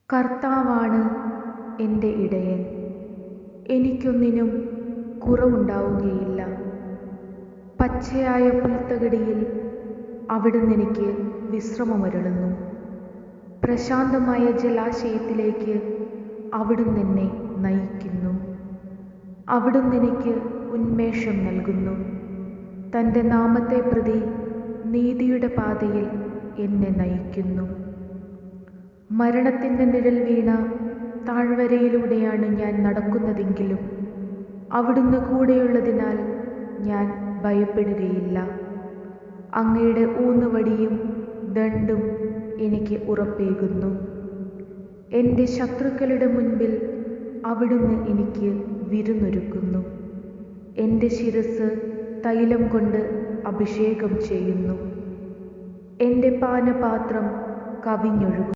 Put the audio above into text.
കർത്താവാണ് എൻ്റെ ഇടയൻ, എനിക്കൊന്നിനും കുറവുണ്ടാവുകയില്ല. പച്ചയായ പുൽത്തകിടിയിൽ അവിടുന്ന് എനിക്ക് വിശ്രമമരുളുന്നു. പ്രശാന്തമായ ജലാശയത്തിലേക്ക് അവിടുന്ന് എന്നെ നയിക്കുന്നു. അവിടുന്ന് എനിക്ക് ഉന്മേഷം നൽകുന്നു. തൻ്റെ നാമത്തെ പ്രതി നീതിയുടെ പാതയിൽ എന്നെ നയിക്കുന്നു. മരണത്തിൻ്റെ നിഴൽ വീണ താഴ്വരയിലൂടെയാണ് ഞാൻ നടക്കുന്നതെങ്കിലും അവിടുന്ന് കൂടെയുള്ളതിനാൽ ഞാൻ ഭയപ്പെടുകയില്ല. അങ്ങയുടെ ഊന്നുവടിയും ദണ്ഡും എനിക്ക് ഉറപ്പേകുന്നു. എൻ്റെ ശത്രുക്കളുടെ മുൻപിൽ അവിടുന്ന് എനിക്ക് വിരുന്നൊരുക്കുന്നു. എൻ്റെ ശിരസ്സ് തൈലം കൊണ്ട് അഭിഷേകം ചെയ്യുന്നു. എൻ്റെ പാനപാത്രം കവിഞ്ഞൊഴുകുന്നു.